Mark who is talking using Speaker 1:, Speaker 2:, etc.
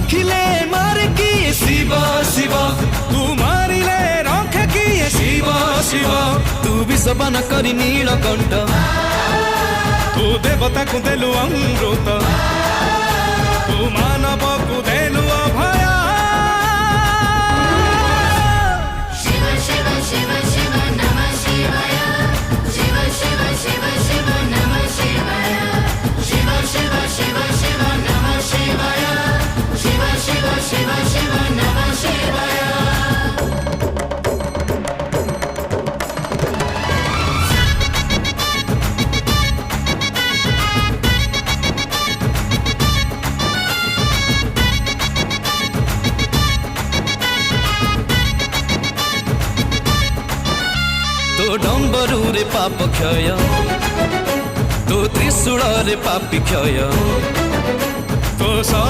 Speaker 1: रखिले मारे किए शिव शिव, तू मारिले रखे किए शिव शिव। तू विषपान करी नीलकंठ, तू देवता को देलु अमृत, तू मानव को देलु अभय।
Speaker 2: शिव शिव शिव शिव नमः शिवाय, शिव शिव शिव शिव नमः शिवाय, शिव शिव शिव शिव नमः शिवाय, शिव शिव शिव शिव नमः शिवाय।
Speaker 1: तो डम्बरू रे पाप क्षय, तो त्रिशूल रे पापी क्षय, तो